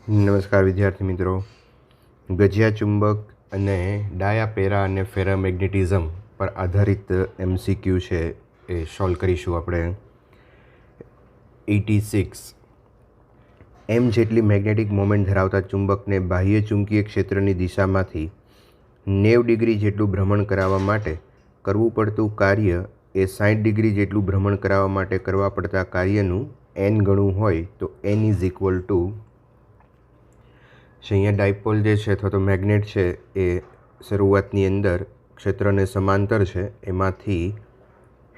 નમસ્કાર વિદ્યાર્થી મિત્રો. ગજિયા ચુંબક અને ડાયાપેરા અને ફેરામેગ્નેટિઝમ પર આધારિત MCQ છે એ સોલ્વ કરીશું આપણે. 86 એમ જેટલી મેગ્નેટિક મોમેન્ટ ધરાવતા ચુંબકને બાહ્ય ચુંબકીય ક્ષેત્રની દિશામાંથી 90 ડિગ્રી જેટલું ભ્રમણ કરાવવા માટે કરવું પડતું કાર્ય એ 60 ડિગ્રી જેટલું ભ્રમણ કરાવવા માટે કરવા પડતા કાર્યનું n ગણું હોય તો n ઇઝ ઇક્વલ ટુ અહીંયા ડાયપોલ જે છે અથવા તો મેગ્નેટ છે એ શરૂઆતની અંદર ક્ષેત્રને સમાંતર છે, એમાંથી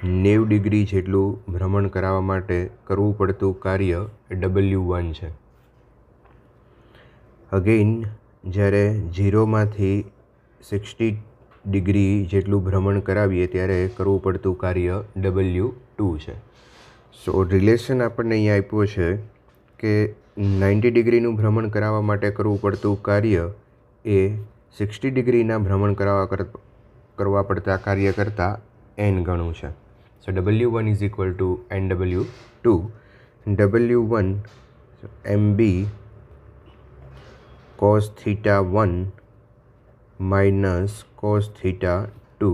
90 ડિગ્રી જેટલું ભ્રમણ કરાવવા માટે કરવું પડતું કાર્ય W1 છે. અગેઇન જ્યારે 0માંથી 60 ડિગ્રી જેટલું ભ્રમણ કરાવીએ ત્યારે કરવું પડતું કાર્ય W2 છે. સો રિલેશન આપણને અહીંયા આપ્યું છે કે 90 ડિગ્રીનું ભ્રમણ કરાવવા માટે કરવું પડતું કાર્ય એ 60 ડિગ્રીના ભ્રમણ કરવા પડતા કાર્ય કરતાં n ગણું છે. સો W1 is equal two NW2. W1 MB cos theta 1 minus cos theta 2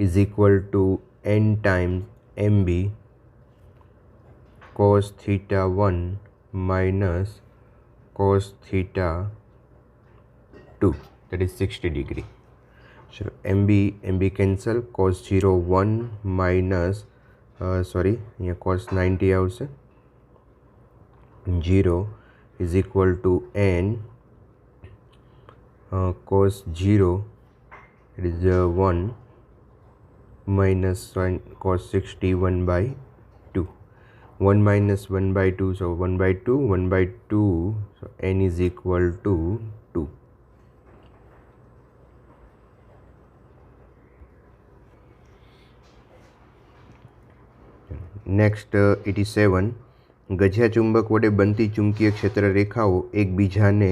is equal to n times MB cos theta 1 minus cos theta 2, that is 60 degree. So MB cancel, cos 0 1 minus here cos 90 આવશે, 0 is equal to n cos 0, it is 1 minus cos 60 1 by 2. 1 minus 1 by 2, so 1 by 2, 1 by 2, so n is equal to 2. Next 87 ગજિયા ચુંબક વડે બનતી ચુંબકીય ક્ષેત્ર રેખાઓ એકબીજાને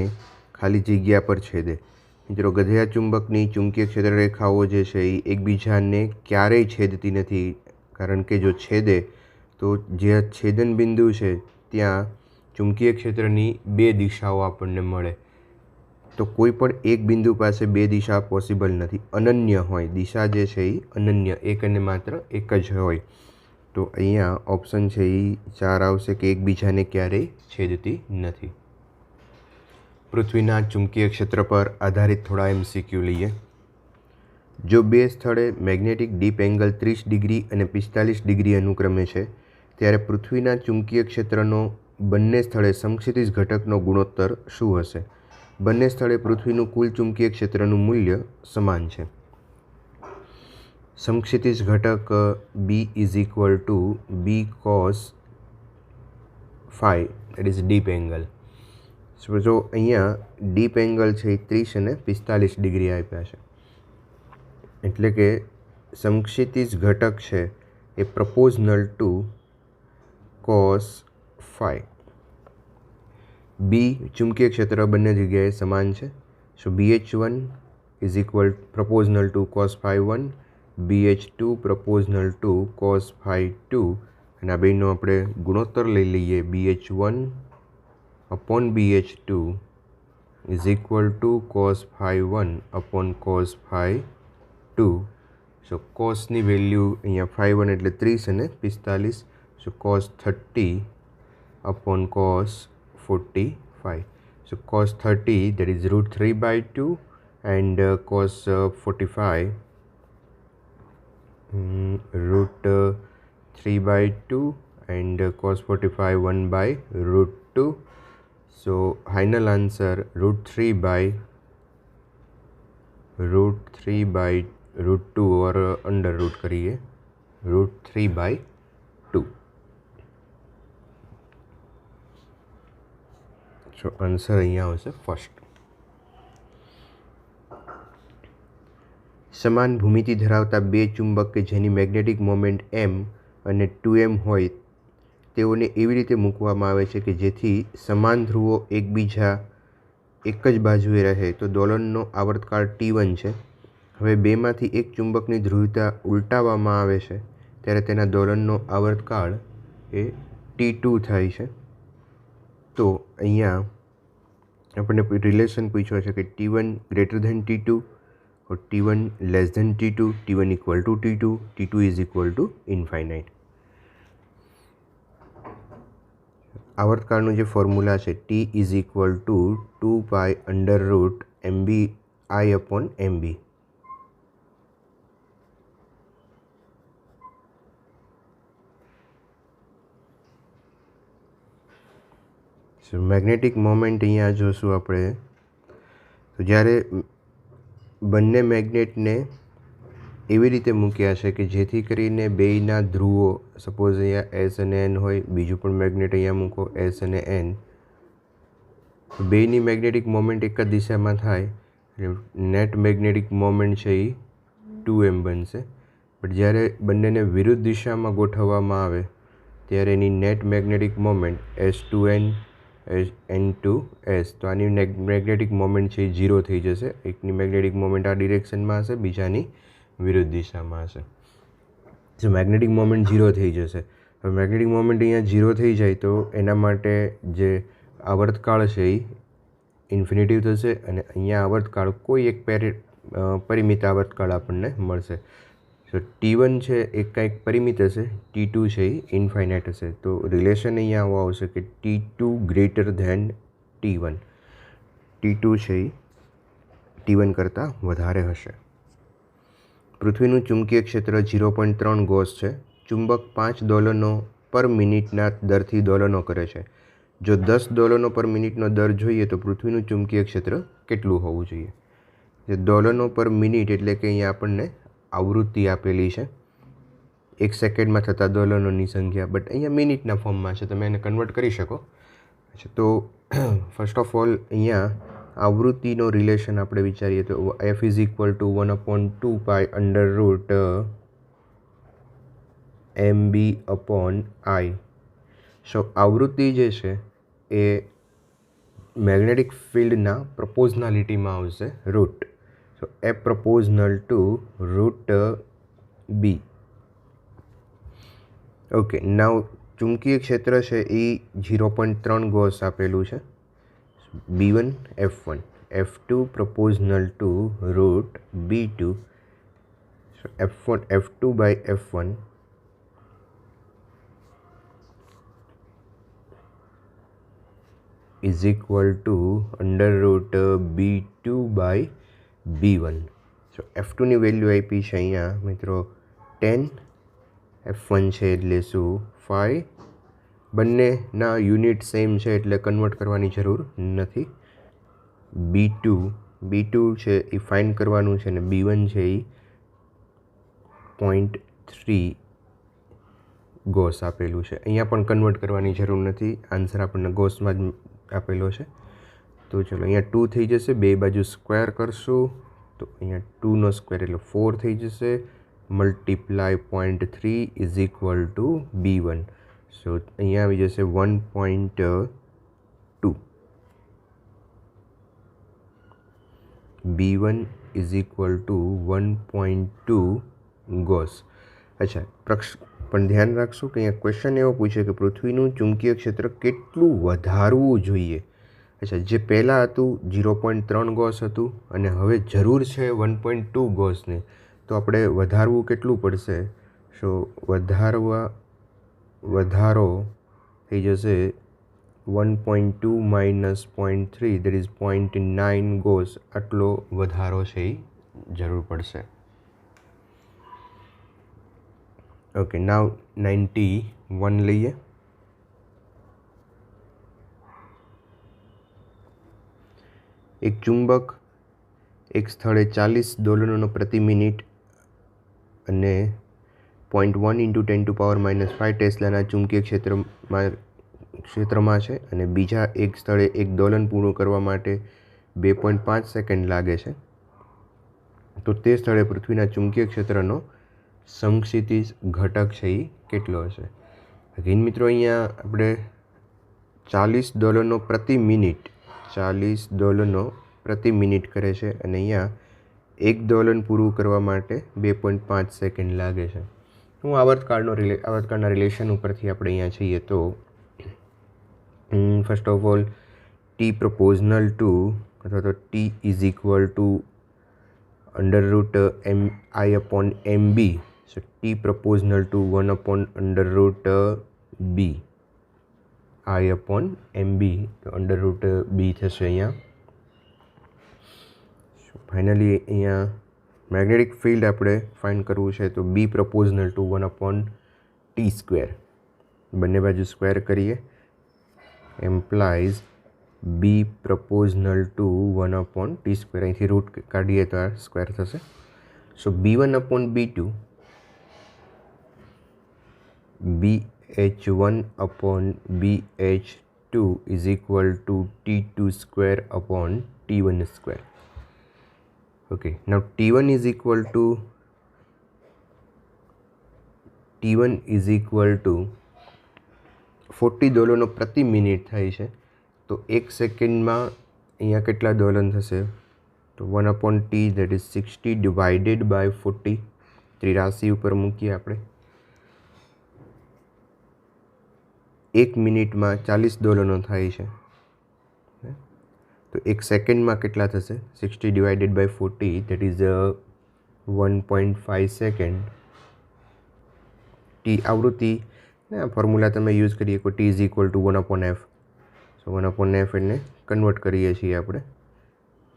ખાલી જગ્યા પર છેદે. મિત્રો, ગજિયા ચુંબકની ચુંબકીય ક્ષેત્ર રેખાઓ જે છે એ એકબીજાને ક્યારેય છેદતી નથી, કારણ કે જો છેદે તો જે છેદન બિંદુ છે ત્યાં ચુંબકીય ક્ષેત્રની બે દિશાઓ આપણને મળે. તો કોઈ પણ એક બિંદુ પાસે બે દિશા પોસિબલ નથી, અનન્ય હોય, દિશા જે છે એ અનન્ય, એક અને માત્ર એક જ હોય. તો અહીંયા ઓપ્શન છે એ 4 આવશે કે એકબીજાને ક્યારેય છેદતી નથી. પૃથ્વીના ચુંબકીય ક્ષેત્ર પર આધારિત થોડા MCQ લઈએ. જો બે સ્થળે મેગ્નેટિક ડીપ એંગલ 30 ડિગ્રી અને 45 ડિગ્રી અનુક્રમે છે, ત્યારે પૃથ્વીના ચુંબકીય ક્ષેત્રનો બંને સ્થળે સમક્ષિતિજ ઘટકનો ગુણોત્તર શું હશે? બંને સ્થળે પૃથ્વીનું કુલ ચુંબકીય ક્ષેત્રનું મૂલ્ય સમાન છે. સમક્ષિતિજ ઘટક B is equal two B cos phi, that is deep angle. જો અહીંયા ડીપ એંગલ છે એ 30 અને 45 ડિગ્રી આપ્યા છે, એટલે કે સમક્ષિતિજ ઘટક છે એ proportional to cos phi. B ચુંબકીય ક્ષેત્ર બંને જગ્યાએ સમાન છે. So BH1 is equal proportional to cos phi 1, BH2 proportional to cos phi 2, અને આ બેનો આપણે ગુણોત્તર લઈ લઈએ. BH1 upon BH2 is equal to cos phi 1 upon cos phi 2. So કોસની વેલ્યુ અહીંયા phi 1 એટલે 30 અને 45, so cos 30 upon cos 45. So cos 30 that is √3/2 and cos 45 √3/2 and cos 45 1/√2. So final answer √3/√2 or under root કરીએ, √3/2. So answer અહીંયા આવશે first. સમાન ભૂમિતિ ધરાવતા બે ચુંબક કે જેની મેગ્નેટિક મોમેન્ટ m અને 2m હોય તેઓને એવી રીતે મૂકવામાં આવે છે કે જેથી સમાન ધ્રુવો એકબીજા એક જ બાજુએ રહે. તો દોલનનો આવર્તકાળ T1 છે. હવે બેમાંથી એક ચુંબકની ધ્રુવીયતા ઉલટાવવામાં આવે છે ત્યારે તેના દોલનનો આવર્તકાળ એ T2 થાય છે. તો અહીંયા આપણને રિલેશન પૂછ્યો છે કે T1 ગ્રેટર ધેન T2 और T1 less than T2, T1 equal to T2, T2 is equal to infinite. આવર્તકાળનું જે ફોર્મ્યુલા છે T is equal to 2π√MBI/MB। So magnetic moment અહીંયા જોશું આપણે, તો જ્યારે બંને મેગ્નેટને એવી રીતે મૂક્યા છે કે જેથી કરીને બેયના ધ્રુવો, સપોઝ અહીંયા S અને N હોય, બીજું પણ મેગ્નેટ અહીંયા મૂકો S અને N, બેયની મેગ્નેટિક મોમેન્ટ એક જ દિશામાં થાય, નેટ મેગ્નેટિક મોમેન્ટ છે એ 2m બનશે. બટ જ્યારે બંનેને વિરુદ્ધ દિશામાં ગોઠવવામાં આવે ત્યારે એની net magnetic moment S2n N2S, તો આની મેગ્નેટિક મોમેન્ટ છે એ 0 થઈ જશે. એકની મેગ્નેટિક મોમેન્ટ આ ડિરેક્શનમાં હશે, બીજાની વિરુદ્ધ દિશામાં હશે. જો મેગ્નેટિક મોમેન્ટ 0 થઈ જશે. હવે મેગ્નેટિક મોમેન્ટ અહીંયા 0 થઈ જાય તો એના માટે જે આવર્તકાળ છે એ ઇન્ફિનિટિવ થશે અને અહીંયા આવર્તકાળ કોઈ એક પરિમિત આવર્તકાળ આપણને મળશે. સો T1 છે એ કંઈક પરિમિત હશે, T2 છે એ ઇન્ફાઇનાઇટ હશે. તો રિલેશન અહીંયા આવો આવશે કે T2 greater than T1, T2 છે એ T1 કરતાં વધારે હશે. પૃથ્વીનું ચુંબકીય ક્ષેત્ર 0.3 ગોસ છે. ચુંબક 5 દોલનો પર મિનિટના દરથી દોલનો કરે છે. જો 10 દોલનો પર મિનિટનો દર જોઈએ તો પૃથ્વીનું ચુંબકીય ક્ષેત્ર કેટલું હોવું જોઈએ? જે દોલનો પર મિનિટ એટલે કે અહીંયા આપણને આવૃત્તિ આપેલી છે, 1 સેકન્ડમાં થતા દોલનોની સંખ્યા, બટ અહીંયા મિનિટના ફોર્મમાં છે, તમે એને કન્વર્ટ કરી શકો. તો ફર્સ્ટ ઓફ ઓલ અહીંયા આવૃત્તિનો રિલેશન આપણે વિચારીએ તો F is equal to 1/2π√MB/I. So આવૃત્તિ જે છે એ મેગ્નેટિક ફિલ્ડના પ્રપોઝનાલિટીમાં આવશે, root. So F proportional to √B. Okay, now ચુંબકીય ક્ષેત્ર છે એ 0.3 ગોસ આપેલું છે. B1 F1, F2 proportional to √B2. So F2 by F1 is equal to √B2 by B1. So F2 ની વેલ્યુ આપી છે અહીંયા મિત્રો 10, F1 છે એટલે શું 5. બંનેના યુનિટ સેમ છે એટલે કન્વર્ટ કરવાની જરૂર નથી. B2 છે એ ફાઇન્ડ કરવાનું છે અને B1 છે એ 0.3 ગોસ આપેલું છે. અહીંયા પણ કન્વર્ટ કરવાની જરૂર નથી, આન્સર આપણને ગોસમાં જ આપેલો છે. તો ચલો અહીંયા 2 થઈ જશે, બે બાજુ સ્ક્વેર કરશું તો અહીંયા 2નો સ્ક્વેર એટલે 4 થઈ જશે, multiply 0.3 is equal two B1. સો અહીંયા આવી જશે 1.2. B1 is equal two 1.2 Gauss. અચ્છા, પણ ધ્યાન રાખશું કે અહીંયા ક્વેશ્ચન એવો પૂછે કે પૃથ્વીનું ચુંબકીય ક્ષેત્ર કેટલું વધારવું જોઈએ. અચ્છા, જે પહેલાં હતું 0.3 ગોસ હતું અને હવે જરૂર છે 1.2 ગોસની, તો આપણે વધારવું કેટલું પડશે? સો વધારો થઈ જશે 1.2 માઇનસ 0.3, દેટ ઇઝ 0.9 ગોસ. આટલો વધારો છે એ જરૂર પડશે. ઓકે, નાવ 91 લઈએ. એક ચુંબક એક સ્થળે 40 દોલનોનો પ્રતિ મિનિટ અને 0.1 × 10⁻⁵ ટેસ્લાના ચુંબકીય ક્ષેત્રમાં છે અને બીજા એક સ્થળે એક દોલન પૂરું કરવા માટે 2.5 સેકન્ડ લાગે છે, તો તે સ્થળે પૃથ્વીના ચુંબકીય ક્ષેત્રનો સમક્ષિતિજ ઘટક છે એ કેટલો હશે? અગેન મિત્રો અહીંયા આપણે 40 દોલનો પ્રતિ મિનિટ કરે છે અને અહીંયા એક દોલન પૂરું કરવા માટે 2.5 સેકન્ડ લાગે છે. હું આવર્તકાળના રિલેશન ઉપરથી આપણે અહીંયા છીએ તો first of all T પ્રપોઝનલ two અથવા તો T is equal two √MI/MB. So T proportional to 1/√B I/MB. તો √B થશે અહીંયા. ફાઇનલી અહીંયા મેગ્નેટિક ફિલ્ડ આપણે ફાઇન્ડ કરવું છે તો B proportional to 1/T². બંને બાજુ સ્ક્વેર કરીએ એમ્પ્લાઇઝ B proportional to 1/T². અહીંથી રૂટ કાઢીએ તો આ સ્ક્વેર થશે. સો B1/B2 BH1/BH2 is equal to T2² Okay, now T1 is equal to 40 દોલનો પ્રતિ મિનિટ થાય છે. તો 1 સેકન્ડમાં અહીંયા કેટલા દોલન થશે? તો 1/T that is 60 divided by 40. ત્રિરાશી ઉપર મૂકીએ આપણે. 1 મિનિટમાં 40 દોલનો થાય છે. તો 1 સેકન્ડમાં કેટલા થશે? 60 divided by 40 that is 1.5 second. T આવૃત્તિ ફોર્મ્યુલા તમે યુઝ કરીએ કે T is equal to 1/F. So 1/F એને કન્વર્ટ કરીએ છીએ આપણે.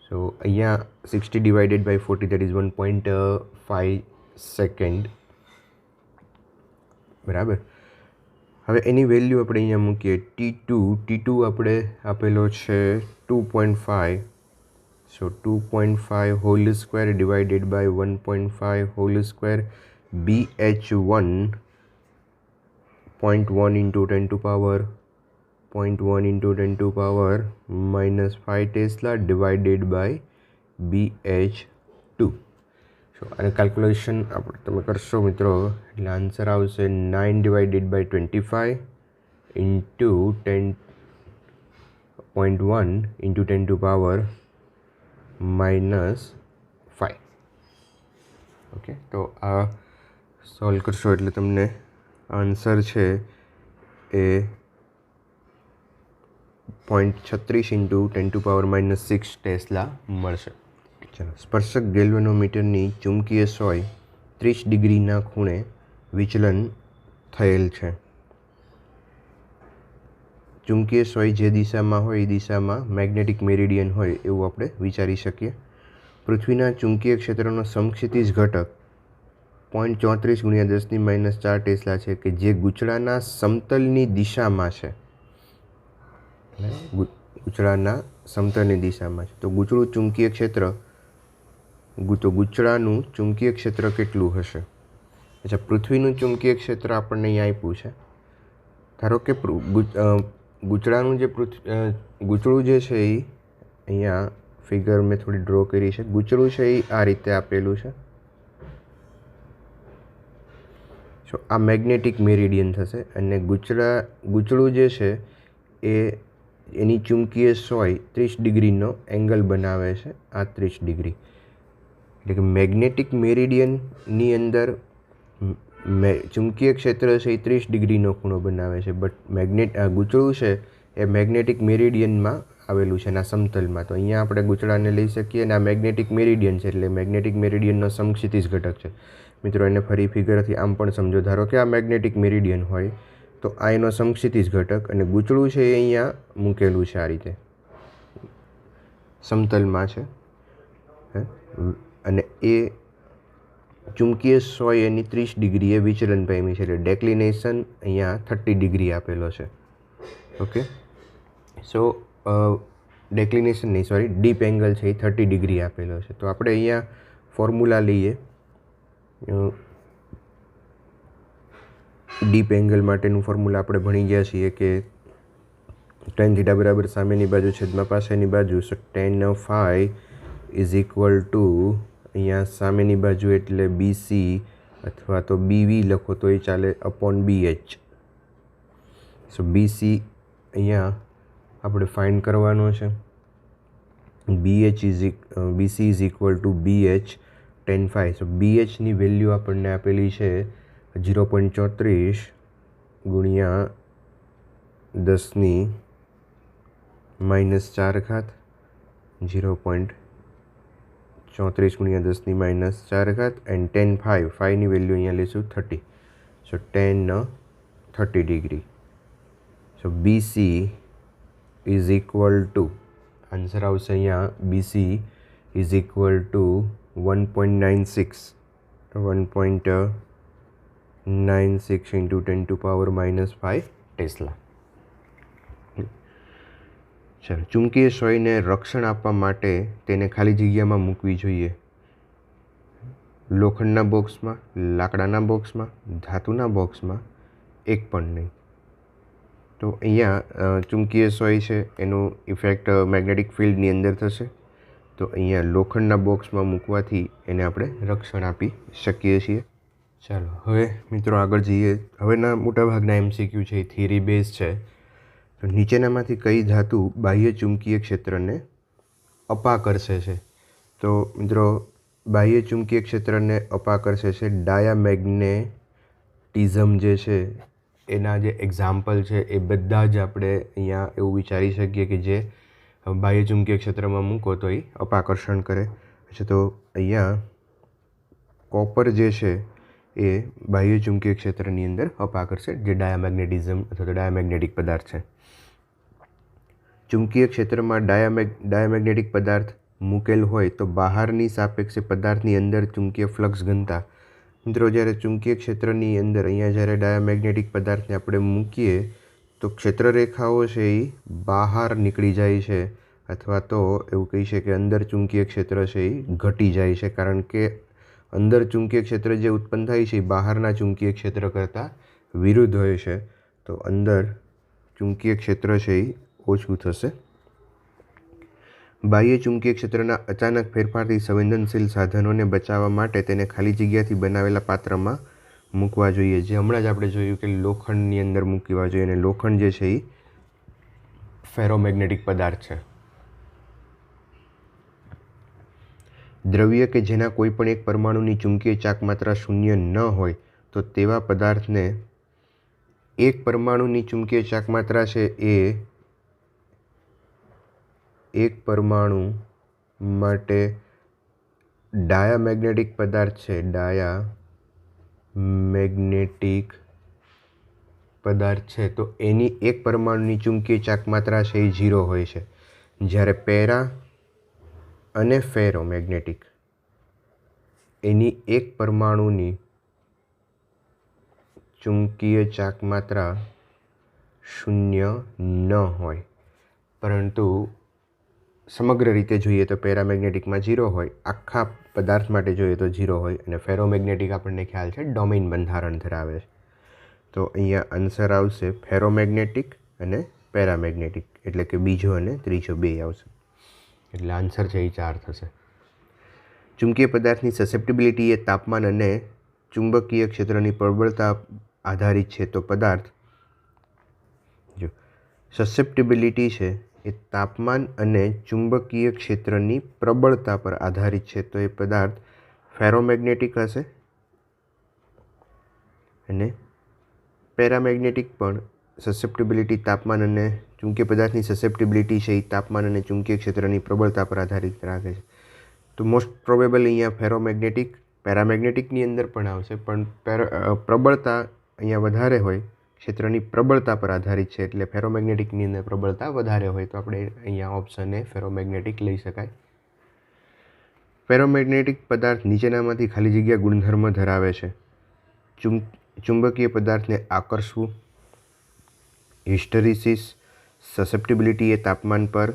સો અહીંયા 60 divided by 40 that is 1.5 second. બરાબર. હવે એની વેલ્યુ આપણે અહીંયા મૂકીએ. T2 આપણે આપેલો છે 2.5. So 2.5 whole square divided by 1.5 whole square. BH1 0.1 into 10 to power -5 Tesla divided by BH2. સો અને કેલ્ક્યુલેશન આપણે તમે કરશો મિત્રો એટલે આન્સર આવશે 9 divided by 25 into 10.1 into 10 to power -5. Okay, તો આ સોલ્વ કરશો એટલે તમને આન્સર છે એ 0.36 into 10 to power -6 ટેસ્લા મળશે. ચાલો, સ્પર્શક ગેલ્વેનોમીટરની ચુંબકીય સોય 30 ડિગ્રીના ખૂણે વિચલન થયેલ છે. ચુંબકીય સોય જે દિશામાં હોય એ દિશામાં મેગ્નેટિક મેરિડિયન હોય એવું આપણે વિચારી શકીએ. પૃથ્વીના ચુંબકીય ક્ષેત્રનો સમક્ષિતિજ ઘટક 0.34 × 10⁻⁴ ટેસ્લા છે કે જે ગૂંચળાના સમતલની દિશામાં છે. ગૂંચળાના સમતલની દિશામાં છે. તો ગૂંચળું ચુંબકીય ક્ષેત્ર તો ગૂંચળાનું ચુંબકીય ક્ષેત્ર કેટલું હશે? અચ્છા, પૃથ્વીનું ચુંબકીય ક્ષેત્ર આપણને અહીંયા આપ્યું છે. ધારો કે ગૂંચળાનું જે ગૂંચળું જે છે એ અહીંયા ફિગર મેં થોડી ડ્રો કરી છે. ગૂંચળું છે એ આ રીતે આપેલું છે. સો આ મેગ્નેટિક મેરિડિયન થશે અને ગૂંચળું જે છે એ એની ચુંબકીય સોય 30 ડિગ્રીનો એંગલ બનાવે છે. આ 30 ડિગ્રી એટલે કે મેગ્નેટિક મેરિડિયનની અંદર ચુંબકીય ક્ષેત્ર છે એ 30 ડિગ્રીનો ખૂણો બનાવે છે. બટ ગૂંચળું છે એ મેગ્નેટિક મેરિડિયનમાં આવેલું છે એના સમતલમાં. તો અહીંયા આપણે ગૂંચળાને લઈ શકીએ અને આ મેગ્નેટિક મેરિડિયન છે એટલે મેગ્નેટિક મેરિડિયનનો સમક્ષિતિજ ઘટક છે. મિત્રો એને ફરી ફિગરથી આમ પણ સમજો. ધારો કે આ મેગ્નેટિક મેરિડિયન હોય તો આ એનો સમક્ષિતિજ ઘટક અને ગૂંચળું છે એ અહીંયા મૂકેલું છે આ રીતે સમતલમાં છે. અને એ ચુંબકીય સોય એની 30 ડિગ્રીએ વિચલન પામી છે એટલે ડેક્લિનેશન અહીંયા 30 ડિગ્રી આપેલો છે. ઓકે, સો ડેક્લિનેશન નહીં, સોરી, ડીપ એંગલ છે એ 30 ડિગ્રી આપેલો છે. તો આપણે અહીંયા ફોર્મ્યુલા લઈએ. ડીપ એંગલ માટેનું ફોર્મ્યુલા આપણે ભણી ગયા છીએ કે tan θ બરાબર સામેની બાજુ છેદમાં પાછળની બાજુ. સો tan phi is equal to અહીંયા સામેની બાજુ એટલે BC અથવા તો BV લખો તો એ ચાલે /BH. સો BC અહીંયા આપણે ફાઇન્ડ કરવાનો છે. BC is equal to BH tan phi. So BHની વેલ્યુ આપણને આપેલી છે 0.34 × 10⁻⁴. -4 0.34 × 10⁻⁴ એન્ડ tan phi ની વેલ્યુ અહીંયા લઈશું 30. સો tan 30 degree. So BC is equal two, answer આવશે અહીંયા BC is equal two 1.96 × 10⁻⁵ tesla. ચાલો, ચુંબકીય સોયને રક્ષણ આપવા માટે તેને ખાલી જગ્યામાં મૂકવી જોઈએ. લોખંડના બોક્સમાં, લાકડાના બોક્સમાં, ધાતુના બોક્સમાં, એક પણ નહીં. તો અહીંયા ચુંબકીય સોય છે એનું ઇફેક્ટ મેગ્નેટિક ફિલ્ડની અંદર થશે. તો અહીંયા લોખંડના બોક્સમાં મૂકવાથી એને આપણે રક્ષણ આપી શકીએ છીએ. ચાલો હવે મિત્રો આગળ જઈએ. હવેના મોટાભાગના MCQ છે એ થિયરી બેઝ છે. તો નીચેનામાંથી કઈ ધાતુ બાહ્ય ચુંબકીય ક્ષેત્રને અપાકર્ષે છે? તો મિત્રો બાહ્ય ચુંબકીય ક્ષેત્રને અપાકર્ષે છે ડાયામેગ્નેટિઝમ જે છે એના જે એક્ઝામ્પલ છે એ બધા જ આપણે અહીંયા એવું વિચારી શકીએ કે જે બાહ્ય ચુંબકીય ક્ષેત્રમાં મૂકો તો એ અપાકર્ષણ કરે છે. તો અહીંયા કોપર જે છે એ બાહ્ય ચુંબકીય ક્ષેત્રની અંદર અપાકર્ષે, જે ડાયામેગ્નેટિઝમ અથવા તો ડાયામેગ્નેટિક પદાર્થ છે. ચુંબકીય ક્ષેત્રમાં ડાયામેગ્નેટિક પદાર્થ મૂકેલ હોય તો બહારની સાપેક્ષે પદાર્થની અંદર ચુંબકીય ફ્લક્સ ઘનતા. મિત્રો જ્યારે ચુંબકીય ક્ષેત્રની અંદર અહીંયા જ્યારે ડાયામેગ્નેટિક પદાર્થને આપણે મૂકીએ તો ક્ષેત્રરેખાઓ છે એ બહાર નીકળી જાય છે, અથવા તો એવું કહી છે કે અંદર ચુંબકીય ક્ષેત્ર છે એ ઘટી જાય છે, કારણ કે અંદર ચુંબકીય ક્ષેત્ર જે ઉત્પન્ન થાય છે એ બહારના ચુંબકીય ક્ષેત્ર કરતાં વિરુદ્ધ હોય છે. તો અંદર ચુંબકીય ક્ષેત્ર છે એ ઓછું થશે. બાહ્ય ચુંબકીય ક્ષેત્રના અચાનક ફેરફારથી સંવેદનશીલ સાધનોને બચાવવા માટે તેને ખાલી જગ્યાથી બનાવેલા પાત્રમાં મૂકવા જોઈએ. જે હમણાં જ આપણે જોયું કે લોખંડની અંદર મૂકવા જોઈએ, અને લોખંડ જે છે એ ફેરોમેગ્નેટિક પદાર્થ છે. દ્રવ્ય કે જેના કોઈ પણ એક પરમાણુની ચુંબકીય ચાકમાત્રા શૂન્ય ન હોય તો તેવા પદાર્થને એક પરમાણુની ચુંબકીય ચાકમાત્રા છે એ એક પરમાણુ માટે ડાયામેગ્નેટિક પદાર્થ છે, ડાયામેગ્નેટિક પદાર્થ છે, તો એની એક પરમાણુની ચુંબકીય ચાકમાત્રા છે એ 0 હોય છે. જ્યારે પેરા અને ફેરોમેગ્નેટિક એની એક પરમાણુની ચુંબકીય ચાકમાત્રા 0 ન હોય, પરંતુ સમગ્ર રીતે જોઈએ તો પેરામેગ્નેટિકમાં 0 હોય, આખા પદાર્થ માટે જોઈએ તો 0 હોય, અને ફેરોમેગ્નેટિક આપણને ખ્યાલ છે ડોમેઇન બંધારણ ધરાવે છે. તો અહીંયા આન્સર આવશે ફેરોમેગ્નેટિક અને પેરામેગ્નેટિક, એટલે કે બીજો અને ત્રીજો બે આવશે. એટલે આન્સર છે એ 4 થશે. ચુંબકીય પદાર્થની સસેપ્ટિબિલિટી એ તાપમાન અને ચુંબકીય ક્ષેત્રની પ્રબળતા આધારિત છે. તો પદાર્થ જો સસેપ્ટિબિલિટી છે એ તાપમાન અને ચુંબકીય ક્ષેત્રની પ્રબળતા પર આધારિત છે. તો એ પદાર્થ ફેરોમેગ્નેટિક હશે. અને પેરામેગ્નેટિક પણ સસેપ્ટિબિલિટી તાપમાન અને ચુંબકીય પદાર્થની સસેપ્ટિબિલિટી છે એ તાપમાન અને ચુંબકીય ક્ષેત્રની પ્રબળતા પર આધારિત રાખે છે. તો મોસ્ટ પ્રોબેબલ અહીંયા ફેરોમેગ્નેટિક પેરામેગ્નેટિકની અંદર પણ આવશે, પણ પ્રબળતા અહીંયા વધારે હોય, ક્ષેત્રની પ્રબળતા પર આધારિત છે, એટલે ફેરોમેગ્નેટિકની અંદર પ્રબળતા વધારે હોય. તો આપણે અહીંયા ઓપ્શન એ ફેરોમેગ્નેટિક લઈ શકાય. ફેરોમેગ્નેટિક પદાર્થ નીચેનામાંથી ખાલી જગ્યા ગુણધર્મ ધરાવે છે? ચુંબકીય પદાર્થને આકર્ષવું, હિસ્ટેરિસિસ, સસેપ્ટિબિલિટી એ તાપમાન પર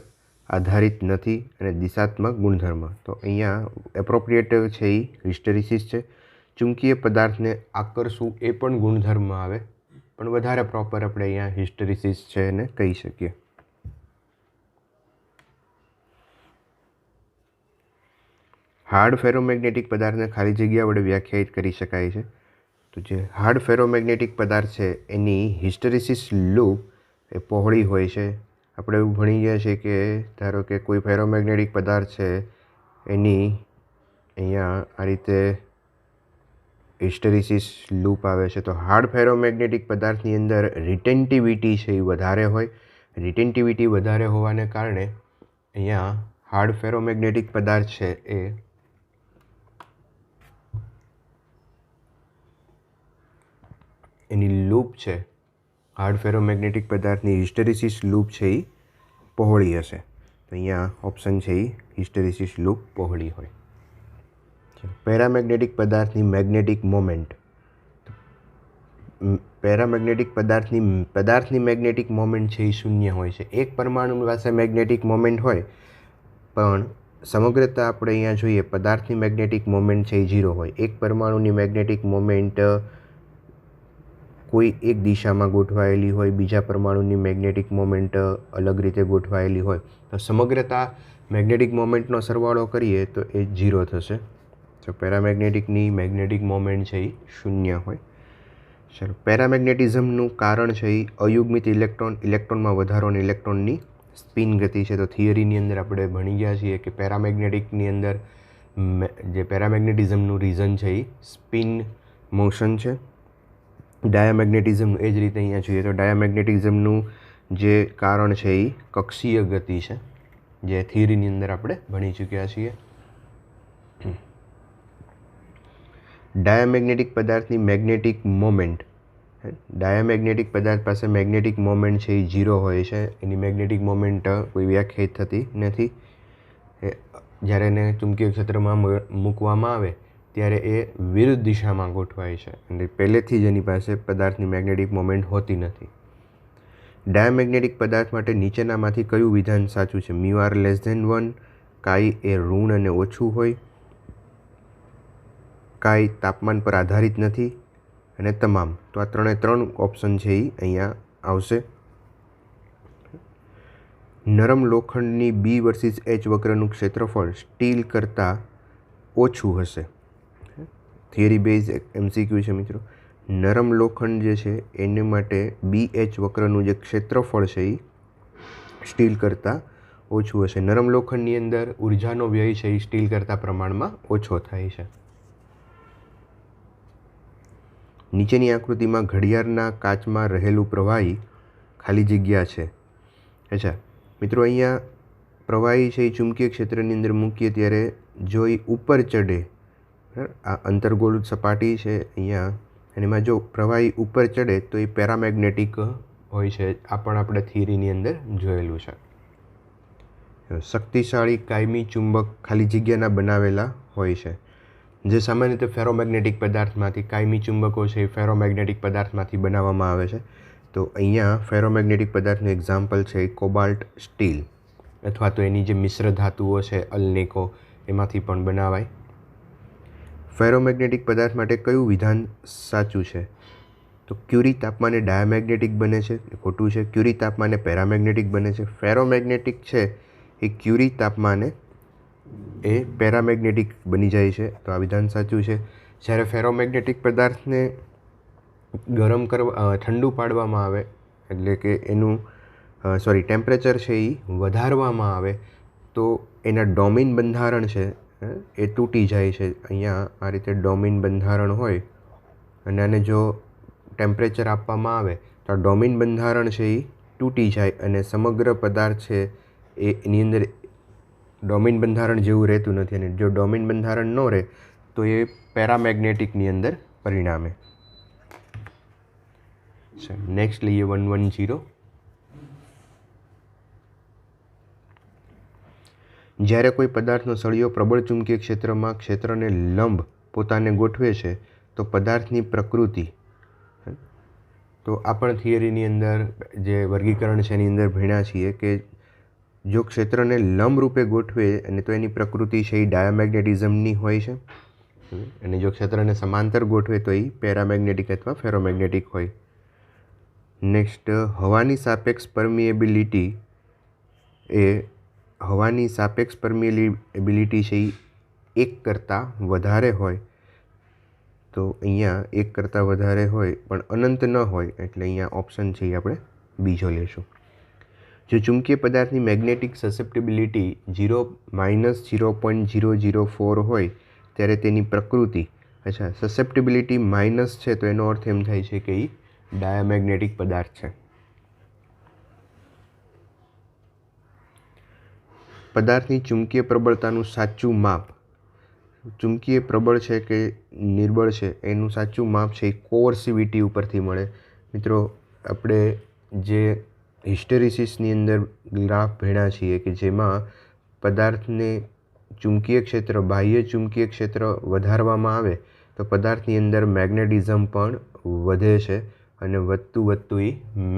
આધારિત નથી, અને દિશાત્મક ગુણધર્મ. તો અહીંયા એપ્રોપ્રિએટ છે એ હિસ્ટેરિસિસ છે. ચુંબકીય પદાર્થને આકર્ષવું એ પણ ગુણધર્મ આવે, પણ વધારે પ્રોપર આપણે અહીંયા હિસ્ટેરિસિસ છે એને કહી શકીએ. હાર્ડ ફેરોમેગ્નેટિક પદાર્થને ખાલી જગ્યા વડે વ્યાખ્યાયિત કરી શકાય છે. તો જે હાર્ડ ફેરોમેગ્નેટિક પદાર્થ છે એની હિસ્ટેરિસિસ લૂપ એ પહોળી હોય છે. આપણે એવું ભણી ગયા છે કે ધારો કે કોઈ ફેરોમેગ્નેટિક પદાર્થ છે એની અહીંયા આ રીતે હિસ્ટેરિસિસ લૂપ આવે છે. તો હાર્ડ ફેરોમેગ્નેટિક પદાર્થની અંદર રિટેન્ટિવિટી છે એ વધારે હોય, રિટેન્ટિવિટી વધારે હોવાને કારણે અહીંયા હાર્ડ ફેરોમેગ્નેટિક પદાર્થ છે એ એની લૂપ છે, હાર્ડ ફેરોમેગ્નેટિક પદાર્થની હિસ્ટેરિસિસ લૂપ છે એ પહોળી હશે. તો અહીંયા ઓપ્શન છે એ હિસ્ટેરિસિસ લૂપ પહોળી હોય. પેરામેગ્નેટિક પદાર્થની મેગ્નેટિક મોમેન્ટ. પેરામેગ્નેટિક પદાર્થની મેગ્નેટિક મોમેન્ટ છે એ શૂન્ય હોય છે. એક પરમાણુ પાસે મેગ્નેટિક મોમેન્ટ હોય પણ સમગ્રતા આપણે અહીંયા જોઈએ પદાર્થની મેગ્નેટિક મોમેન્ટ છે એ 0 હોય. એક પરમાણુની મેગ્નેટિક મોમેન્ટ કોઈ એક દિશામાં ગોઠવાયેલી હોય, બીજા પરમાણુની મેગ્નેટિક મોમેન્ટ અલગ રીતે ગોઠવાયેલી હોય, તો સમગ્રતા મેગ્નેટિક મોમેન્ટનો સરવાળો કરીએ તો એ 0 થશે. તો પેરામેગ્નેટિકની મેગ્નેટિક મોમેન્ટ છે એ શૂન્ય હોય. ચાલો, પેરામેગ્નેટિઝમનું કારણ છે એ અયુગ્મિત ઇલેક્ટ્રોનમાં વધારો અને ઇલેક્ટ્રોનની સ્પિન ગતિ છે. તો થિયરીની અંદર આપણે ભણી ગયા છીએ કે પેરામેગ્નેટિકની અંદર જે પેરામેગ્નેટિઝમનું રીઝન છે એ સ્પિન મોશન છે. ડાયામેગ્નેટિઝમનું એ જ રીતે અહીંયા જોઈએ તો ડાયામેગ્નેટિઝમનું જે કારણ છે એ કક્ષીય ગતિ છે, જે થિયરીની અંદર આપણે ભણી ચૂક્યા છીએ. ડાયામેગ્નેટિક પદાર્થની મેગ્નેટિક મોમેન્ટ. ડાયામેગ્નેટિક પદાર્થ પાસે મેગ્નેટિક મોમેન્ટ છે એ 0 હોય છે. એની મેગ્નેટિક મોમેન્ટ કોઈ વ્યાખ્યાયિત થતી નથી. જ્યારે એને ચુંબકીય ક્ષેત્રમાં મૂકવામાં આવે ત્યારે એ વિરુદ્ધ દિશામાં ગોઠવાય છે અને પહેલેથી જ એની પાસે પદાર્થની મેગ્નેટિક મોમેન્ટ હોતી નથી. ડાયામેગ્નેટિક પદાર્થ માટે નીચેનામાંથી કયું વિધાન સાચું છે? μr<1, કાંઈ એ ઋણ અને ઓછું હોય, કાંઈ તાપમાન પર આધારિત નથી અને તમામ. તો આ 3 ઓપ્શન છે એ અહીંયા આવશે. નરમ લોખંડની B વર્સિસ H વક્રનું ક્ષેત્રફળ સ્ટીલ કરતાં ઓછું હશે. થિયરી બેઝ MCQ છે મિત્રો. નરમ લોખંડ જે છે એને માટે BH વક્રનું જે ક્ષેત્રફળ છે એ સ્ટીલ કરતાં ઓછું હશે. નરમ લોખંડની અંદર ઉર્જાનો વ્યય છે એ સ્ટીલ કરતાં પ્રમાણમાં ઓછો થાય છે. નીચેની આકૃતિમાં ઘડિયાળના કાચમાં રહેલું પ્રવાહી ખાલી જગ્યા છે. અચ્છા મિત્રો, અહીંયા પ્રવાહી છે એ ચુંબકીય ક્ષેત્રની અંદર મૂકીએ ત્યારે જો એ ઉપર ચડે, આ અંતર્ગોળ સપાટી છે અહીંયા, અને એમાં જો પ્રવાહી ઉપર ચડે તો એ પેરામેગ્નેટિક હોય છે. આ પણ આપણે થિયરીની અંદર જોયેલું છે. શક્તિશાળી કાયમી ચુંબક ખાલી જગ્યાના બનાવેલા હોય છે. જે સામાન્ય રીતે ફેરોમેગ્નેટિક પદાર્થમાંથી કાયમી ચુંબકો છે એ ફેરોમેગ્નેટિક પદાર્થમાંથી બનાવવામાં આવે છે. તો અહીંયા ફેરોમેગ્નેટિક પદાર્થનું એક્ઝામ્પલ છે કોબાલ્ટ સ્ટીલ, અથવા તો એની જે મિશ્ર ધાતુઓ છે અલ્નિકો, એમાંથી પણ બનાવાય. ફેરોમેગ્નેટિક પદાર્થ માટે કયું વિધાન સાચું છે? તો ક્યુરી તાપમાને ડાયામેગ્નેટિક બને છે, એ ખોટું છે. ક્યુરી તાપમાને પેરામેગ્નેટિક બને છે. ફેરોમેગ્નેટિક છે એ ક્યુરી તાપમાને એ પેરામેગ્નેટિક બની જાય છે, તો આ વિધાન સાચું છે. જ્યારે ફેરોમેગ્નેટિક પદાર્થને ઠંડુ પાડવામાં આવે, એટલે કે એનું ટેમ્પરેચર છે એ વધારવામાં આવે તો એના ડોમિન બંધારણ છે એ તૂટી જાય છે. અહીંયા આ રીતે ડોમિન બંધારણ હોય અને આને જો ટેમ્પરેચર આપવામાં આવે તો આ ડોમિન બંધારણ છે એ તૂટી જાય અને સમગ્ર પદાર્થ છે એની અંદર ડોમિન બંધારણ જેવું રહેતું નથી. અને જો ડોમિન બંધારણ ન રહે તો એ પેરામેગ્નેટિકની અંદર પરિણામે. નેક્સ્ટ લઈએ 110. જ્યારે કોઈ પદાર્થનો સળિયો પ્રબળ ચુંબકીય ક્ષેત્રમાં ક્ષેત્રને લંબ પોતાને ગોઠવે છે તો પદાર્થની પ્રકૃતિ. તો આ પણ થિયરીની અંદર જે વર્ગીકરણ છે એની અંદર ભણ્યા છીએ કે જો ક્ષેત્રને લંબ રૂપે ગોઠવે અને તો એની પ્રકૃતિ છે એ ડાયામેગ્નેટિઝમની હોય છે, અને જો ક્ષેત્રને સમાંતર ગોઠવે તો એ પેરામેગ્નેટિક અથવા ફેરોમેગ્નેટિક હોય. નેક્સ્ટ, હવાની સાપેક્ષ પરમિએબિલિટી એ હવાની સાપેક્ષ પરમિએબિલિટી છે એ 1 કરતાં વધારે હોય. તો અહીંયા 1 કરતાં વધારે હોય પણ અનંત ન હોય, એટલે અહીંયા ઓપ્શન છે એ આપણે બીજો લેશું. જો ચુંબકીય પદાર્થની મેગ્નેટિક સસેપ્ટિબિલિટી -0.004 હોય ત્યારે તેની પ્રકૃતિ. સસેપ્ટિબિલિટી માઇનસ છે તો એનો અર્થ એમ થાય છે કે એ ડાયામેગ્નેટિક પદાર્થ છે. પદાર્થની ચુંબકીય પ્રબળતાનું સાચું માપ, ચુંબકીય પ્રબળ છે કે નિર્બળ છે એનું સાચું માપ છે એ કોર્સિવિટી ઉપરથી મળે. મિત્રો, આપણે જે હિસ્ટેરિસિસની અંદર ગ્રાફ ભણ્યા છીએ કે જેમાં પદાર્થને ચુંબકીય ક્ષેત્ર, બાહ્ય ચુંબકીય ક્ષેત્ર વધારવામાં આવે તો પદાર્થની અંદર મેગ્નેટિઝમ પણ વધે છે અને વધતું એ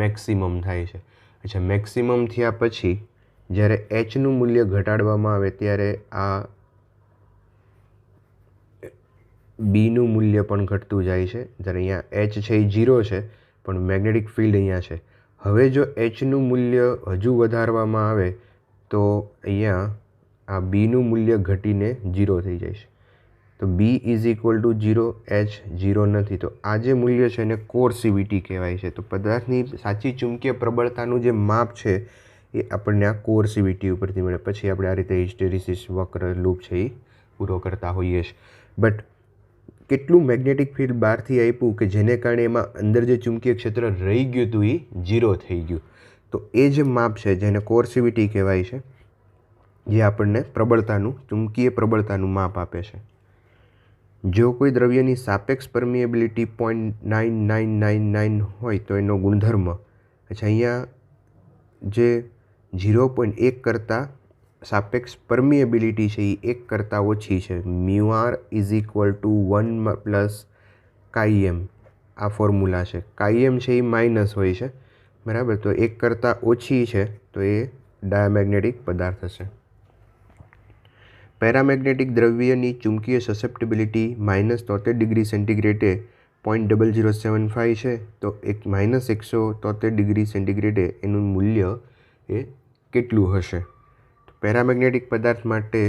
મેક્સિમમ થાય છે. અચ્છા, મેક્સિમમ થયા પછી જ્યારે એચનું મૂલ્ય ઘટાડવામાં આવે ત્યારે આ બીનું મૂલ્ય પણ ઘટતું જાય છે. જ્યારે અહીંયા એચ છે એ 0 છે પણ મેગ્નેટિક ફિલ્ડ અહીંયા છે. હવે જો એચનું મૂલ્ય હજુ વધારવામાં આવે તો અહીંયા આ બીનું મૂલ્ય ઘટીને 0 થઈ જાય છે. તો B is equal to 0, H 0 નથી. તો આ જે મૂલ્ય છે એને કોર્સિવિટી કહેવાય છે. તો પદાર્થની સાચી ચુંબકીય પ્રબળતાનું જે માપ છે એ આપણને આ કોર્સિવિટી ઉપરથી મળે. પછી આપણે આ રીતે હિસ્ટેરિસિસ વક્ર લૂપ છે એ પૂરો કરતા હોઈએ છીએ. બટ કેટલું મેગ્નેટિક ફિલ્ડ બહારથી આપ્યું કે જેને કારણે એમાં અંદર જે ચુંબકીય ક્ષેત્ર રહી ગયું હતું એ 0 થઈ ગયું. તો એ જે માપ છે જેને કોર્સિવિટી કહેવાય છે, જે આપણને પ્રબળતાનું, ચુંબકીય પ્રબળતાનું માપ આપે છે. જો કોઈ દ્રવ્યની સાપેક્ષ પરમિએબિલિટી 0.9999 હોય તો એનો ગુણધર્મ, અચ્છા અહીંયા જે 0.1 કરતાં સાપેક્ષ પરમિએબિલિટી છે એ 1 કરતાં ઓછી છે. μr is equal two 1 plus કાઈ આ ફોર્મ્યુલા છે. કાઈ છે એ માઇનસ હોય છે, બરાબર. તો 1 કરતાં ઓછી છે તો એ ડાયામેગ્નેટિક પદાર્થ હશે. પેરામેગ્નેટિક દ્રવ્યની ચુંબકીય સસેપ્ટિબિલિટી -73 સેન્ટીગ્રેડે 0.0075 છે. તો -173 એનું મૂલ્ય એ કેટલું હશે? પેરામેગ્નેટિક પદાર્થ માટે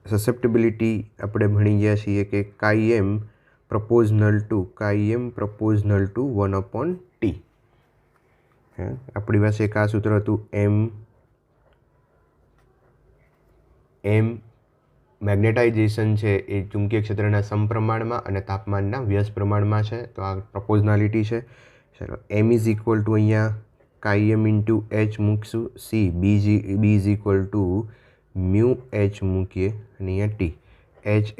સસેપ્ટિબિલિટી આપણે ભણી ગયા છીએ કે કાઈ પ્રપોઝનલ ટુ 1/t. આપણી પાસે એક આ સૂત્ર હતું, એમ મેગ્નેટાઇઝેશન છે એ ચુંબકીય ક્ષેત્રના સમપ્રમાણમાં અને તાપમાનના વ્યસ્ત પ્રમાણમાં છે. તો આ પ્રપોઝનાલિટી છે. ચાલો, એમ ઇઝ ઇક્વલ ટુ અહીંયા કાઈ ઇન્ટુ એચ મૂકશું, C B is equal to mu H મૂકીએ અને અહીંયા ટી.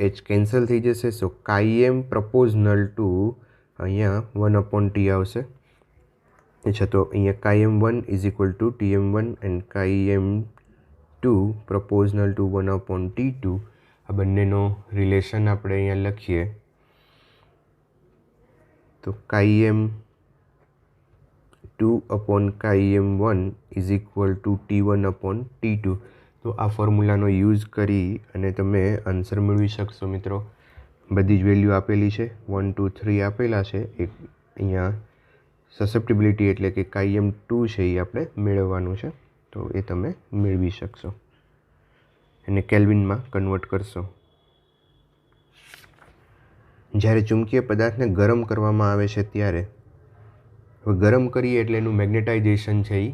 એચ કેન્સલ થઈ જશે. સો કાઈ પ્રપોઝનલ ટુ અહીંયા 1/t આવશે. અચ્છા, તો અહીંયા કાઈ1 is equal to Tm1 and કાઈ2 પ્રપોઝનલ ટુ 1/t2. આ બંનેનો રિલેશન આપણે અહીંયા લખીએ તો કાઈ2 અપોન કાઈ1 ઇઝ ઇક્વલ ટુ T1/t2. તો આ ફોર્મ્યુલાનો યુઝ કરી અને તમે આન્સર મેળવી શકશો. મિત્રો, બધી જ વેલ્યુ આપેલી છે, 1 2 3 આપેલા છે. એક અહીંયા સસેપ્ટિબિલિટી એટલે કે કાઈ2 છે એ આપણે મેળવવાનું છે. તો એ તમે મેળવી શકશો. એને કેલ્વિનમાં કન્વર્ટ કરશો. જ્યારે ચુંબકીય પદાર્થને ગરમ કરવામાં આવે છે ત્યારે, હવે ગરમ કરીએ એટલે એનું મેગ્નેટાઇઝેશન છે એ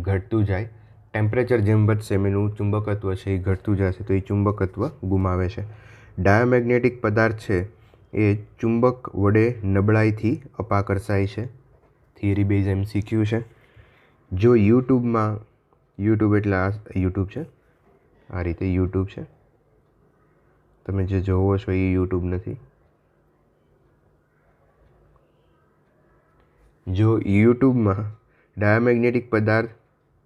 ઘટતું જાય. ટેમ્પરેચર જેમ વધશે એમ એનું ચુંબકત્વ છે એ ઘટતું જશે, તો એ ચુંબકત્વ ગુમાવે છે. ડાયામેગ્નેટિક પદાર્થ છે એ ચુંબક વડે નબળાઈથી અપાકર્ષાય છે. થિયરી બેઝ MCQ છે. જો યુટ્યુબ એટલે આ યુટ્યુબ છે, આ રીતે યુટ્યુબ છે, તમે જે જોવો છો એ યુટ્યુબ નથી. જો યુટ્યુબમાં ડાયામેગ્નેટિક પદાર્થ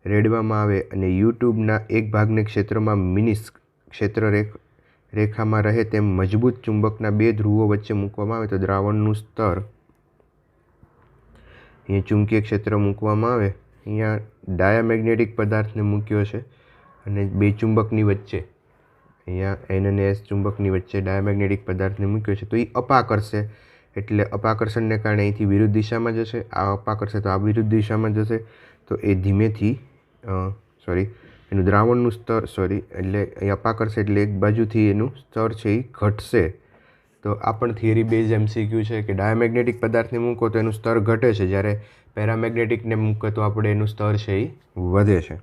રેડવામાં આવે અને યુટ્યુબના એક ભાગને ક્ષેત્રમાં મિનિસ ક્ષેત્ર રેખામાં રહે તેમ મજબૂત ચુંબકના બે ધ્રુવો વચ્ચે મૂકવામાં આવે તો દ્રાવણનું સ્તર, અહીંયા ચુંબકીય ક્ષેત્ર મૂકવામાં આવે, અહીંયા ડાયામેગ્નેટિક પદાર્થને મૂક્યો છે અને બે ચુંબકની વચ્ચે, અહીંયા N અને S ચુંબકની વચ્ચે ડાયામેગ્નેટિક પદાર્થને મૂક્યો છે. તો એ અપાકર્ષે એટલે અપાકર્ષણને કારણે અહીંથી વિરુદ્ધ દિશામાં જશે, આ અપાકર્ષે તો આ વિરુદ્ધ દિશામાં જશે. તો એ ધીમેથી એનું દ્રાવણનું સ્તર એટલે અહીં અપાકર્ષે એટલે એક બાજુથી એનું સ્તર છે એ ઘટશે. તો આ પણ થિયરી બેઝ MCQ છે કે ડાયામેગ્નેટિક પદાર્થને મૂકો તો એનું સ્તર ઘટે છે, જ્યારે પેરામેગ્નેટિકને મૂકો તો આપણે એનું સ્તર છે એ વધે છે.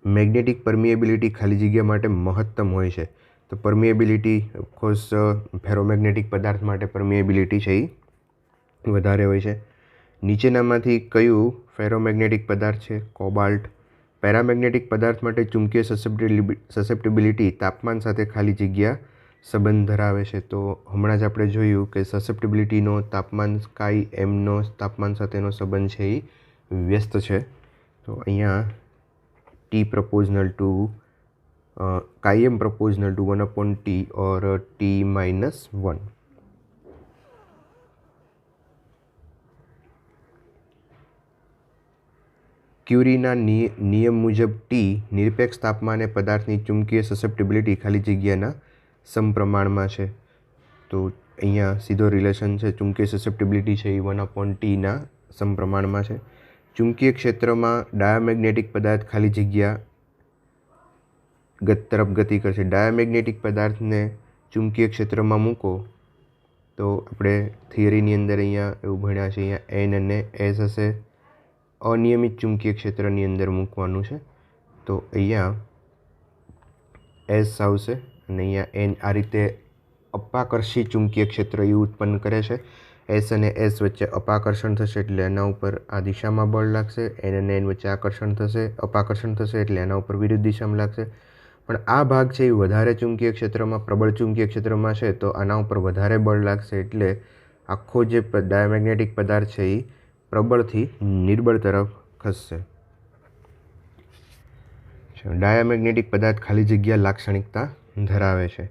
મેગ્નેટિક પરમિએબિલિટી ખાલી જગ્યા માટે મહત્તમ હોય છે. તો પરમિએબિલિટી ઓફકોર્સ ફેરોમેગ્નેટિક પદાર્થ માટે પરમિએબિલિટી છે એ વધારે હોય છે. નીચેનામાંથી કયું ફેરોમેગ્નેટિક પદાર્થ છે? કોબાલ્ટ. પેરામેગ્નેટિક પદાર્થ માટે ચુંબકીય સસેપ્ટિબિલિટી તાપમાન સાથે ખાલી જગ્યા સંબંધ ધરાવે છે. તો હમણાં જ આપણે જોયું કે સસેપ્ટિબિલિટીનો તાપમાન કાઈ એમનો તાપમાન સાથેનો સંબંધ છે એ વ્યસ્ત છે. તો અહીંયા ટી પ્રપોઝનલ ટુ કાઈ એમ પ્રપોઝનલ ટુ 1/T ઓર T-1. ક્યુરીના નિયમ મુજબ ટી નિરપેક્ષ તાપમાને પદાર્થની ચુંબકીય સસેપ્ટિબિલિટી ખાલી જગ્યાના સમપ્રમાણમાં છે. તો અહીંયા સીધો રિલેશન છે. ચુંબકીય સસેપ્ટિબિલિટી છે એ 1/Tના સમપ્રમાણમાં છે. ચુંબકીય ક્ષેત્રમાં ડાયામેગ્નેટિક પદાર્થ ખાલી જગ્યા તરફ ગતિ કરશે. ડાયામેગ્નેટિક પદાર્થને ચુંબકીય ક્ષેત્રમાં મૂકો તો આપણે થિયરીની અંદર અહીંયા એવું ભણ્યા છે, અહીંયા એન અને એસ હશે. અનિયમિત ચુંબકીય ક્ષેત્રની અંદર મૂકવાનું છે. તો અહીંયા એસ આવશે અને અહીંયા એન. આ રીતે અપાકર્ષી ચુંબકીય ક્ષેત્ર એ ઉત્પન્ન કરે છે. એસ અને એસ વચ્ચે અપાકર્ષણ થશે એટલે એના ઉપર આ દિશામાં બળ લાગશે. એન અને એન વચ્ચે આકર્ષણ થશે, અપાકર્ષણ થશે એટલે એના ઉપર વિરુદ્ધ દિશામાં લાગશે. પણ આ ભાગ છે એ વધારે ચુંબકીય ક્ષેત્રમાં, પ્રબળ ચુંબકીય ક્ષેત્રમાં છે તો આના ઉપર વધારે બળ લાગશે એટલે આખો જે ડાયામેગ્નેટિક પદાર્થ છે એ પ્રબળથી નિર્બળ તરફ ખસશે. ડાયામેગ્નેટિક પદાર્થ ખાલી જગ્યા લાક્ષણિકતા ધરાવે છે.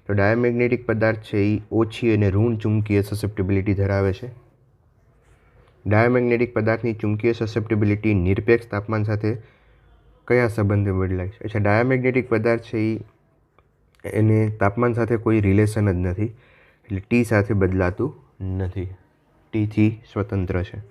તો ડાયામેગ્નેટિક પદાર્થ છે એ ઓછી અને ઋણ ચુંબકીય સસેપ્ટિબિલિટી ધરાવે છે. ડાયામેગ્નેટિક પદાર્થની ચુંબકીય સસેપ્ટિબિલિટી નિરપેક્ષ તાપમાન સાથે કયા સંબંધે બદલાય છે? અચ્છા, ડાયામેગ્નેટિક પદાર્થ છે એને તાપમાન સાથે કોઈ રિલેશન જ નથી એટલે ટી સાથે બદલાતું નથી, ટીથી સ્વતંત્ર છે.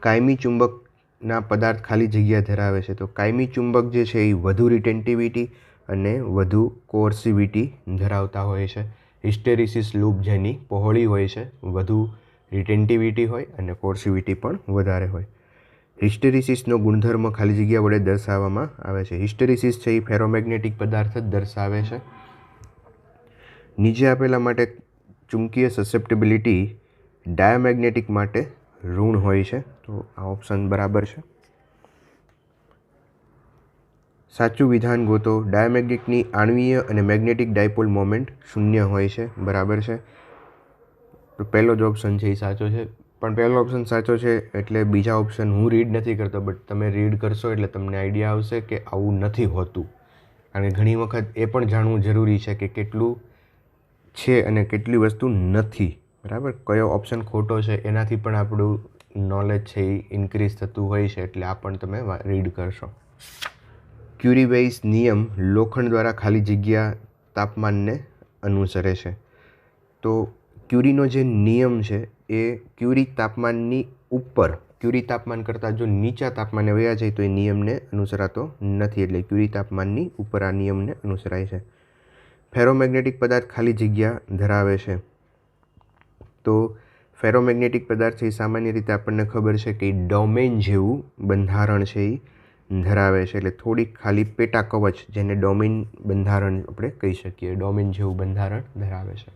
કાયમી ચુંબકના પદાર્થ ખાલી જગ્યા ધરાવે છે. તો કાયમી ચુંબક જે છે એ વધુ રિટેન્ટિવિટી અને વધુ કોર્સિવિટી ધરાવતા હોય છે. હિસ્ટેરિસિસ લૂપ જેની પહોળી હોય છે, વધુ રિટેન્ટિવિટી હોય અને કોર્સિવિટી પણ વધારે હોય. હિસ્ટેરિસિસનો ગુણધર્મ ખાલી જગ્યા વડે દર્શાવવામાં આવે છે. હિસ્ટેરિસિસ છે એ ફેરોમેગ્નેટિક પદાર્થ જ દર્શાવે છે. નીચે આપેલા માટે ચુંબકીય સસેપ્ટિબિલિટી ડાયામેગ્નેટિક માટે ઋણ હોય છે. તો આ ઓપ્શન બરાબર છે. સાચું વિધાન ગોતો. ડાયામેગ્નેટની આણ્વીય અને મેગ્નેટિક ડાયપોલ મોમેન્ટ શૂન્ય હોય છે. બરાબર છે. તો પહેલો જ ઓપ્શન છે એ સાચો છે. પણ પહેલો ઓપ્શન સાચો છે એટલે બીજા ઓપ્શન હું રીડ નથી કરતો, બટ તમે રીડ કરશો એટલે તમને આઈડિયા આવશે કે આવું નથી હોતું. કારણ કે ઘણી વખત એ પણ જાણવું જરૂરી છે કે કેટલું છે અને કેટલી વસ્તુ નથી. બરાબર, કયો ઓપ્શન ખોટો છે એનાથી પણ આપણું નોલેજ છે એ ઇન્ક્રીઝ થતું હોય છે એટલે આ પણ તમે રીડ કરશો. ક્યુરી-વેઇસ નિયમ લોખંડ દ્વારા ખાલી જગ્યા તાપમાનને અનુસરે છે. તો ક્યુરીનો જે નિયમ છે એ ક્યુરી તાપમાનની ઉપર, ક્યુરી તાપમાન કરતાં જો નીચા તાપમાને વયા જાય તો એ નિયમને અનુસરાતો નથી. એટલે ક્યુરી તાપમાનની ઉપર આ નિયમને અનુસરાય છે. ફેરોમેગ્નેટિક પદાર્થ ખાલી જગ્યા ધરાવે છે. તો ફેરોમેગ્નેટિક પદાર્થ છે એ સામાન્ય રીતે આપણને ખબર છે કે ડોમેન જેવું બંધારણ છે એ ધરાવે છે. એટલે થોડીક ખાલી પેટા કવચ, જેને ડોમેન બંધારણ આપણે કહી શકીએ, ડોમેન જેવું બંધારણ ધરાવે છે.